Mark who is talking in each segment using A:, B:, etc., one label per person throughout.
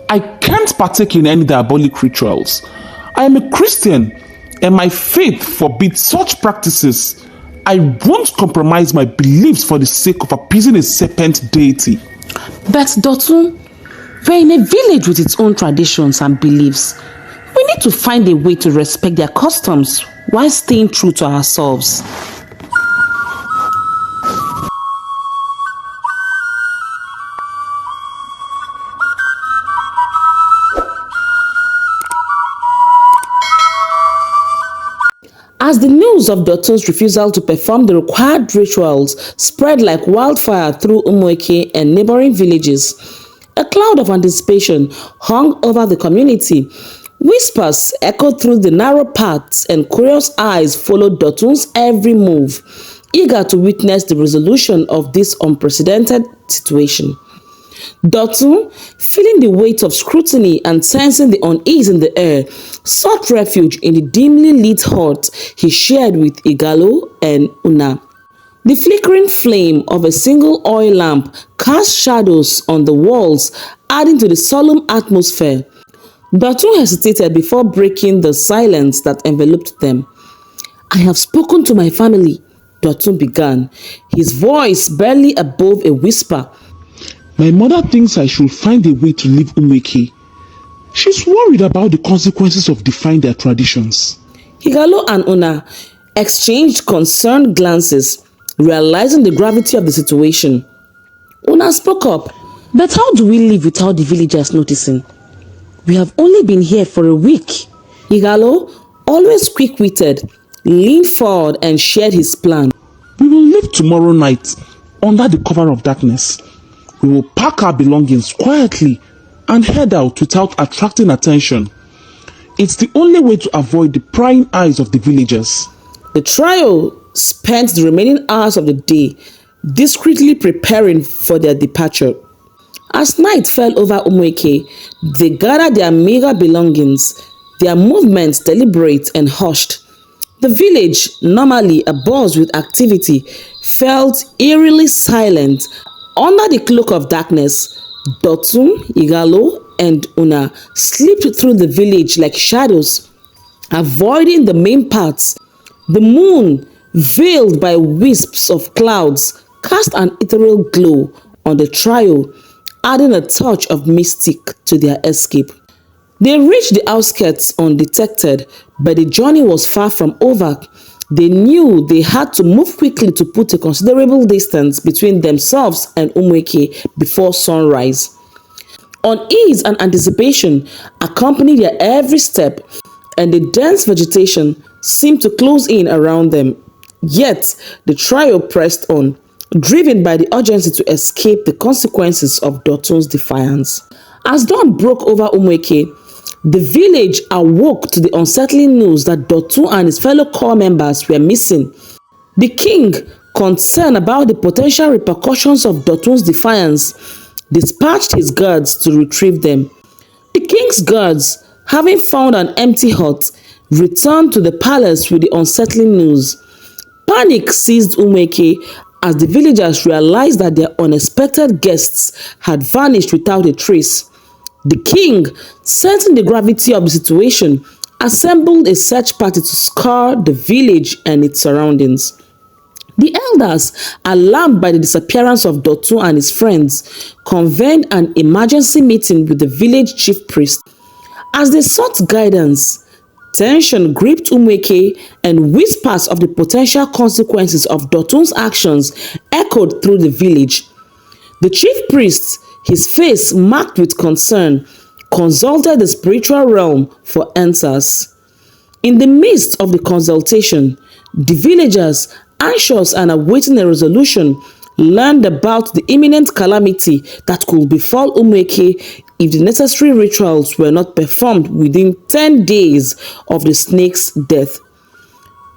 A: I can't partake in any diabolic rituals. I am a Christian and my faith forbids such practices. I won't compromise my beliefs for the sake of appeasing a serpent deity.
B: But Dotun, we're in a village with its own traditions and beliefs. We need to find a way to respect their customs while staying true to ourselves. As the news of Dotun's refusal to perform the required rituals spread like wildfire through Umueke and neighboring villages, a cloud of anticipation hung over the community. Whispers echoed through the narrow paths and curious eyes followed Dotun's every move, eager to witness the resolution of this unprecedented situation. Dotun, feeling the weight of scrutiny and sensing the unease in the air, sought refuge in the dimly lit hut he shared with Igalo and Una. The flickering flame of a single oil lamp cast shadows on the walls, adding to the solemn atmosphere. Dotun hesitated before breaking the silence that enveloped them. "I have spoken to my family," Dotun began, his voice barely above a whisper.
A: My mother thinks I should find a way to leave Umueke. She's worried about the consequences of defying their traditions.
B: Igalo and Una exchanged concerned glances, realizing the gravity of the situation. Una spoke up. "But how do we live without the villagers noticing? We have only been here for a week." Igalo, always quick-witted, leaned forward and shared his plan.
A: We will leave tomorrow night under the cover of darkness. We will pack our belongings quietly and head out without attracting attention. It's the only way to avoid the prying eyes of the villagers.
B: The trio spent the remaining hours of the day discreetly preparing for their departure. As night fell over Umueke, they gathered their meager belongings, their movements deliberate and hushed. The village, normally abuzz with activity, felt eerily silent. Under the cloak of darkness, Dotun, Igalo, and Una slipped through the village like shadows, avoiding the main paths. The moon, veiled by wisps of clouds, cast an ethereal glow on the trio, adding a touch of mystic to their escape. They reached the outskirts undetected, but the journey was far from over. They knew they had to move quickly to put a considerable distance between themselves and Umueke before sunrise. Unease and anticipation accompanied their every step, and the dense vegetation seemed to close in around them. Yet, the trio pressed on, driven by the urgency to escape the consequences of Dotun's defiance. As dawn broke over Umueke, the village awoke to the unsettling news that Dotun and his fellow corps members were missing. The king, concerned about the potential repercussions of Dotun's defiance, dispatched his guards to retrieve them. The king's guards, having found an empty hut, returned to the palace with the unsettling news. Panic seized Umueke as the villagers realized that their unexpected guests had vanished without a trace. The king, sensing the gravity of the situation, assembled a search party to scour the village and its surroundings. The elders, alarmed by the disappearance of Dotun and his friends, convened an emergency meeting with the village chief priest. As they sought guidance, tension gripped Umueke and whispers of the potential consequences of Dotun's actions echoed through the village. The chief priest, his face marked with concern, consulted the spiritual realm for answers. In the midst of the consultation, the villagers, anxious and awaiting a resolution, learned about the imminent calamity that could befall Umueke if the necessary rituals were not performed within 10 days of the snake's death.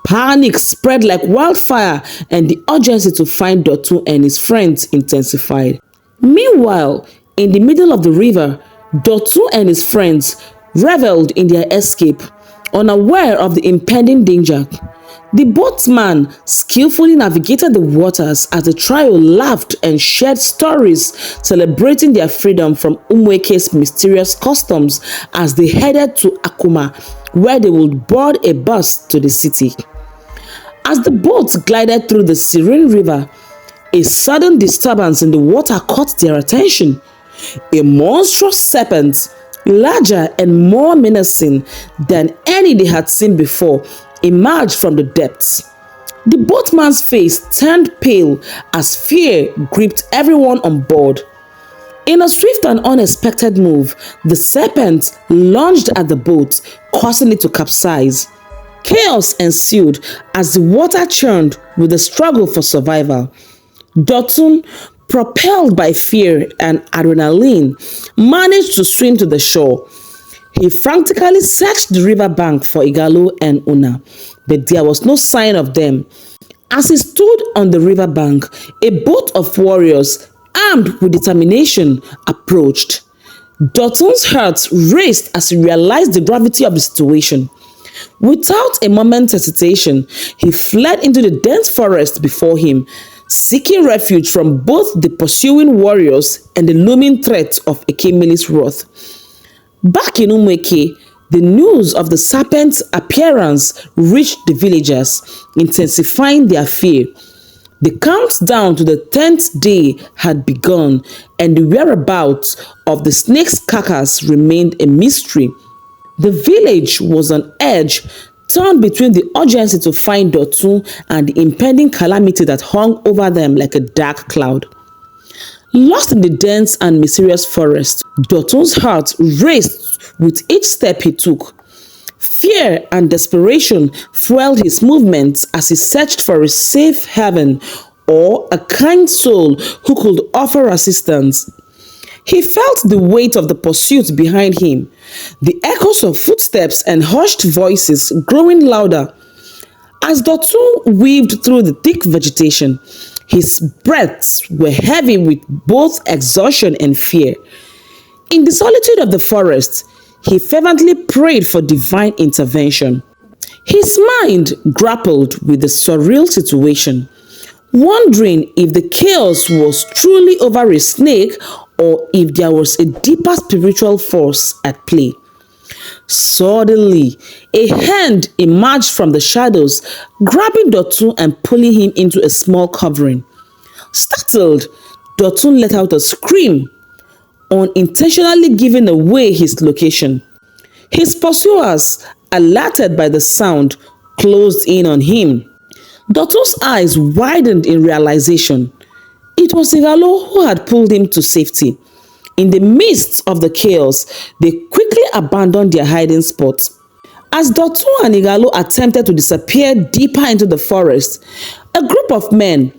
B: Panic spread like wildfire, and the urgency to find Dotun and his friends intensified. Meanwhile, in the middle of the river, Dotun and his friends reveled in their escape, unaware of the impending danger. The boatman skillfully navigated the waters as the trio laughed and shared stories celebrating their freedom from Umueke's mysterious customs as they headed to Akuma, where they would board a bus to the city. As the boat glided through the serene river, a sudden disturbance in the water caught their attention. A monstrous serpent, larger and more menacing than any they had seen before, emerged from the depths. The boatman's face turned pale as fear gripped everyone on board. In a swift and unexpected move, the serpent lunged at the boat, causing it to capsize. Chaos ensued as the water churned with the struggle for survival. Dotun, propelled by fear and adrenaline, managed to swim to the shore. He frantically searched the riverbank for Igalo and Una, but there was no sign of them. As he stood on the riverbank, a boat of warriors, armed with determination, approached. Dotun's heart raced as he realized the gravity of the situation. Without a moment's hesitation, he fled into the dense forest before him, seeking refuge from both the pursuing warriors and the looming threat of EKEMMILI's wrath. Back in Umueke, the news of the serpent's appearance reached the villagers, intensifying their fear. The countdown to the 10th day had begun, and the whereabouts of the snake's carcass remained a mystery. The village was on edge, torn between the urgency to find Dotun and the impending calamity that hung over them like a dark cloud. Lost in the dense and mysterious forest, Dotun's heart raced with each step he took. Fear and desperation fueled his movements as he searched for a safe haven or a kind soul who could offer assistance. He felt the weight of the pursuit behind him, the echoes of footsteps and hushed voices growing louder. As Dotun weaved through the thick vegetation, his breaths were heavy with both exhaustion and fear. In the solitude of the forest, he fervently prayed for divine intervention. His mind grappled with the surreal situation, wondering if the chaos was truly over a snake or if there was a deeper spiritual force at play. Suddenly, a hand emerged from the shadows, grabbing Dotun and pulling him into a small covering. Startled, Dotun let out a scream, unintentionally giving away his location. His pursuers, alerted by the sound, closed in on him. Dotun's eyes widened in realization. It was Igalo who had pulled him to safety. In the midst of the chaos, they quickly abandoned their hiding spot. As Dotun and Igalo attempted to disappear deeper into the forest, a group of men,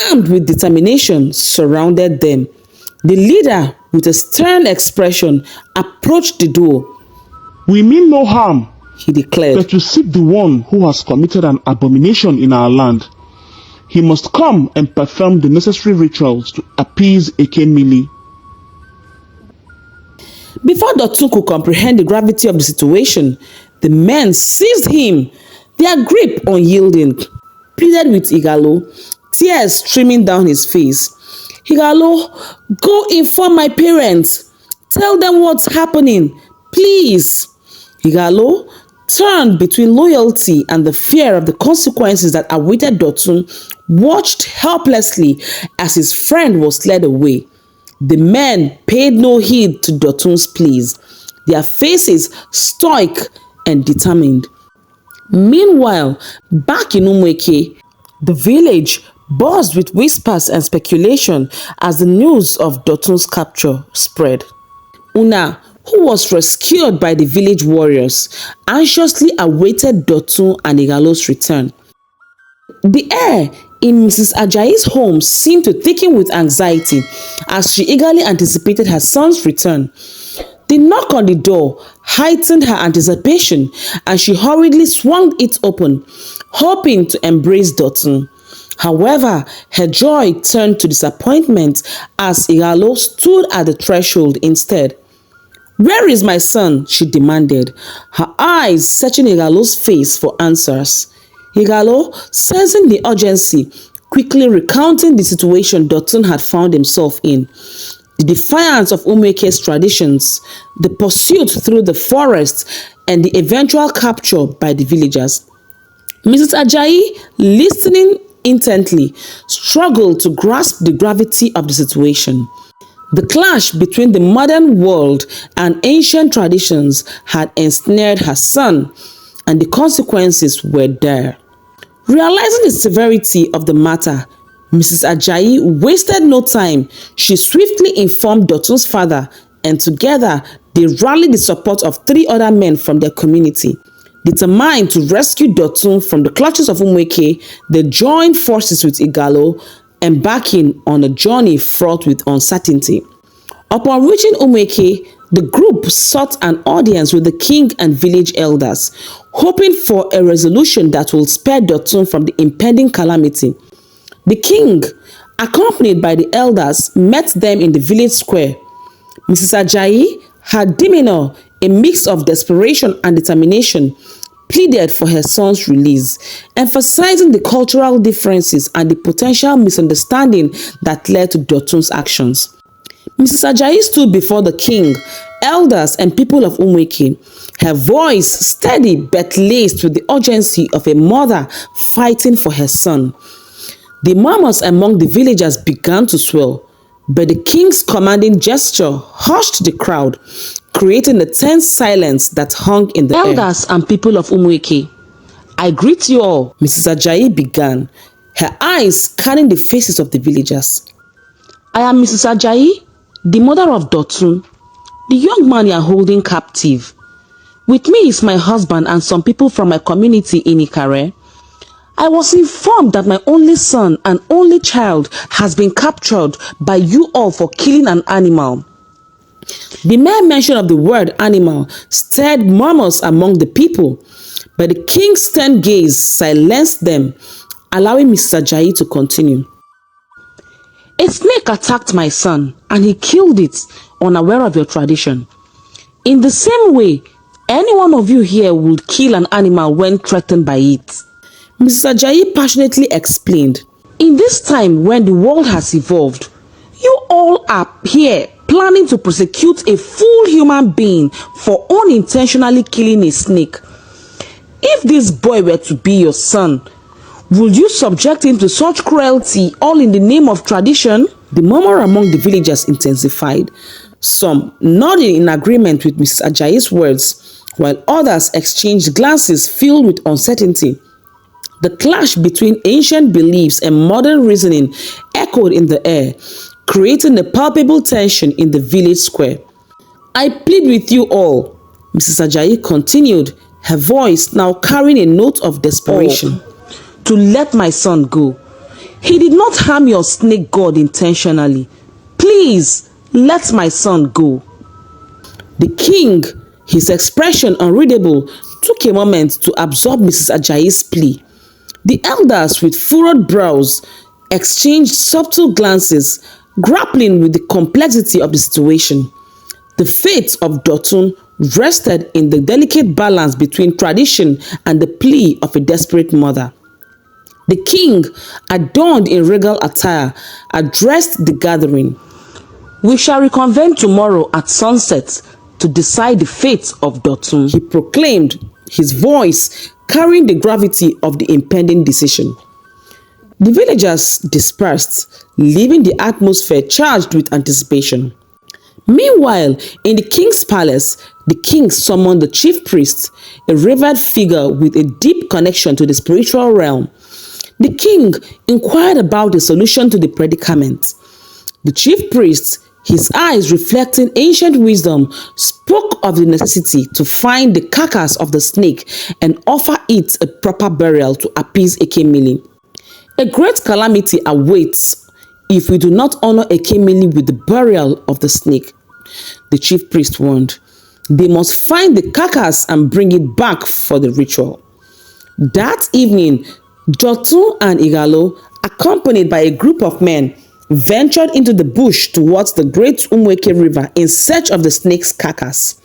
B: armed with determination, surrounded them. The leader, with a stern expression, approached the door.
A: "We mean no harm,"
B: he declared.
A: "but to seek the one who has committed an abomination in our land. He must come and perform the necessary rituals to appease EKEMMILI."
B: Before Dotun could comprehend the gravity of the situation, the men seized him, their grip unyielding. Pleaded with Igalo, tears streaming down his face. "Igalo, go inform my parents. Tell them what's happening, please." Igalo, turned between loyalty and the fear of the consequences that awaited Dotun, watched helplessly as his friend was led away. The men paid no heed to Dotun's pleas, their faces stoic and determined. Meanwhile, back in Umueke, the village buzzed with whispers and speculation as the news of Dotun's capture spread. Una, who was rescued by the village warriors, anxiously awaited Dotun and Igalo's return. The air in Mrs. Ajayi's home seemed to thicken with anxiety as she eagerly anticipated her son's return. The knock on the door heightened her anticipation and she hurriedly swung it open, hoping to embrace Dotun. However, her joy turned to disappointment as Igalo stood at the threshold instead. "Where is my son?" she demanded, her eyes searching Igalo's face for answers. Igalo, sensing the urgency, quickly recounting the situation Dotun had found himself in, the defiance of Umueke's traditions, the pursuit through the forest, and the eventual capture by the villagers. Mrs. Ajayi, listening intently, struggled to grasp the gravity of the situation. The clash between the modern world and ancient traditions had ensnared her son, and the consequences were dire. Realizing the severity of the matter, Mrs. Ajayi wasted no time. She swiftly informed Dotun's father, and together they rallied the support of 3 other men from their community. Determined to rescue Dotun from the clutches of Umueke, they joined forces with Igalo, embarking on a journey fraught with uncertainty. Upon reaching Umueke, the group sought an audience with the king and village elders, hoping for a resolution that will spare Dotun from the impending calamity. The king, accompanied by the elders, met them in the village square. Mrs. Ajayi, her demeanor a mix of desperation and determination, pleaded for her son's release, emphasizing the cultural differences and the potential misunderstanding that led to Dotun's actions. Mrs. Ajayi stood before the king, elders, and people of Umueke, her voice steady but laced with the urgency of a mother fighting for her son. The murmurs among the villagers began to swell, but the king's commanding gesture hushed the crowd, creating a tense silence that hung in the air. Elders and people of Umueke, I greet you all, Mrs. Ajayi began, her eyes scanning the faces of the villagers. I am Mrs. Ajayi, the mother of Dotun, the young man you are holding captive. With me is my husband and some people from my community in Ikare. I was informed that my only son and only child has been captured by you all for killing an animal. The mere mention of the word animal stirred murmurs among the people, but the king's stern gaze silenced them, allowing Mrs. Ajayi to continue. A snake attacked my son and he killed it, unaware of your tradition. In the same way, any one of you here would kill an animal when threatened by it. Mrs. Ajayi passionately explained, in this time when the world has evolved, you all are here planning to prosecute a full human being for unintentionally killing a snake. If this boy were to be your son, would you subject him to such cruelty all in the name of tradition? The murmur among the villagers intensified, some nodding in agreement with Mrs. Ajayi's words, while others exchanged glances filled with uncertainty. The clash between ancient beliefs and modern reasoning echoed in the air, creating a palpable tension in the village square. I plead with you all, Mrs. Ajayi continued, her voice now carrying a note of desperation, to let my son go. He did not harm your snake god intentionally. Please, let my son go. The king, his expression unreadable, took a moment to absorb Mrs. Ajayi's plea. The elders, with furrowed brows, exchanged subtle glances, grappling with the complexity of the situation. The fate of Dotun rested in the delicate balance between tradition and the plea of a desperate mother. The king, adorned in regal attire, addressed the gathering. We shall reconvene tomorrow at sunset to decide the fate of Dotun, he proclaimed, his voice carrying the gravity of the impending decision. The villagers dispersed, leaving the atmosphere charged with anticipation. Meanwhile, in the king's palace, the king summoned the chief priest, a revered figure with a deep connection to the spiritual realm. The king inquired about the solution to the predicament. The chief priest, his eyes reflecting ancient wisdom, spoke of the necessity to find the carcass of the snake and offer it a proper burial to appease EKEMMILI. A great calamity awaits if we do not honor EKEMMILI with the burial of the snake, the chief priest warned. They must find the carcass and bring it back for the ritual. That evening, Dotun and Igalo, accompanied by a group of men, ventured into the bush towards the great Umueke River in search of the snake's carcass.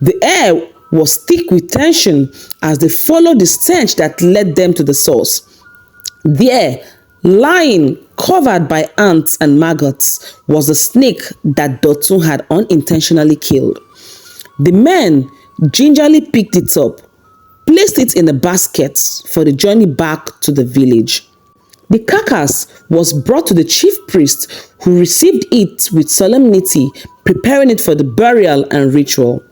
B: The air was thick with tension as they followed the stench that led them to the source. There, lying, covered by ants and maggots, was the snake that Dotun had unintentionally killed. The men gingerly picked it up, placed it in a basket for the journey back to the village. The carcass was brought to the chief priest, who received it with solemnity, preparing it for the burial and ritual.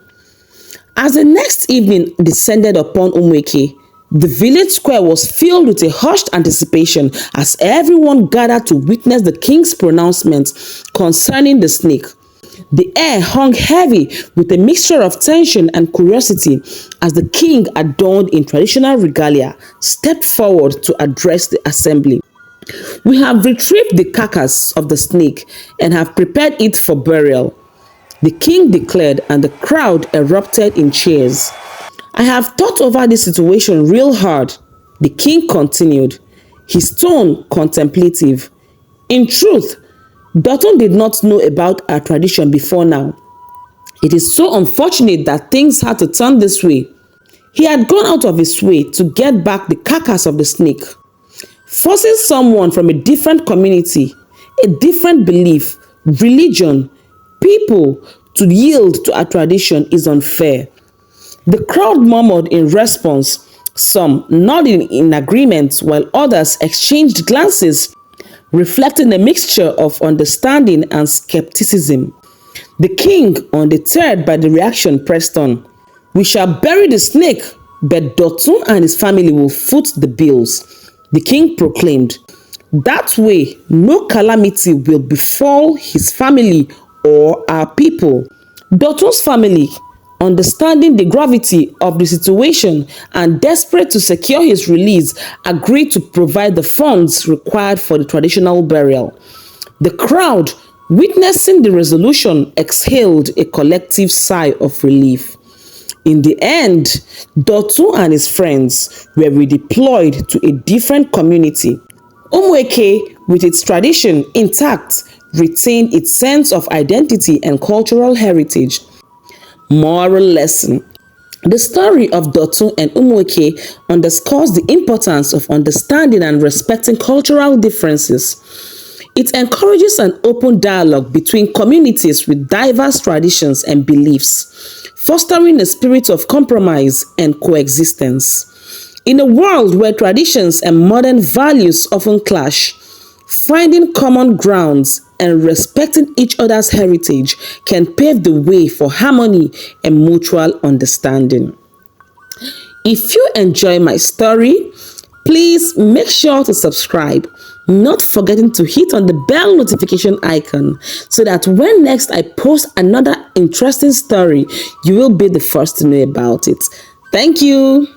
B: As the next evening descended upon Umueke, the village square was filled with a hushed anticipation as everyone gathered to witness the king's pronouncement concerning the snake. The air hung heavy with a mixture of tension and curiosity as the king, adorned in traditional regalia, stepped forward to address the assembly. "We have retrieved the carcass of the snake and have prepared it for burial," the king declared, and the crowd erupted in cheers. "I have thought over this situation real hard," the king continued, his tone contemplative. "In truth, Dotun did not know about our tradition before now. It is so unfortunate that things had to turn this way. He had gone out of his way to get back the carcass of the snake. Forcing someone from a different community, a different belief, religion, people to yield to our tradition is unfair." The crowd murmured in response, some nodding in agreement while others exchanged glances, reflecting a mixture of understanding and skepticism. The king, undeterred by the reaction, pressed on. "We shall bury the snake, but Dotun and his family will foot the bills," the king proclaimed. "That way, no calamity will befall his family or our people." Dotun's family, understanding the gravity of the situation and desperate to secure his release, agreed to provide the funds required for the traditional burial. The crowd, witnessing the resolution, exhaled a collective sigh of relief. In the end, Dotun and his friends were redeployed to a different community. Umueke, with its tradition intact, retained its sense of identity and cultural heritage. Moral lesson. The story of Dotun and Umueke underscores the importance of understanding and respecting cultural differences. It encourages an open dialogue between communities with diverse traditions and beliefs, fostering a spirit of compromise and coexistence. In a world where traditions and modern values often clash, finding common grounds and respecting each other's heritage can pave the way for harmony and mutual understanding. If you enjoy my story, please make sure to subscribe, not forgetting to hit on the bell notification icon so that when next I post another interesting story, you will be the first to know about it. Thank you.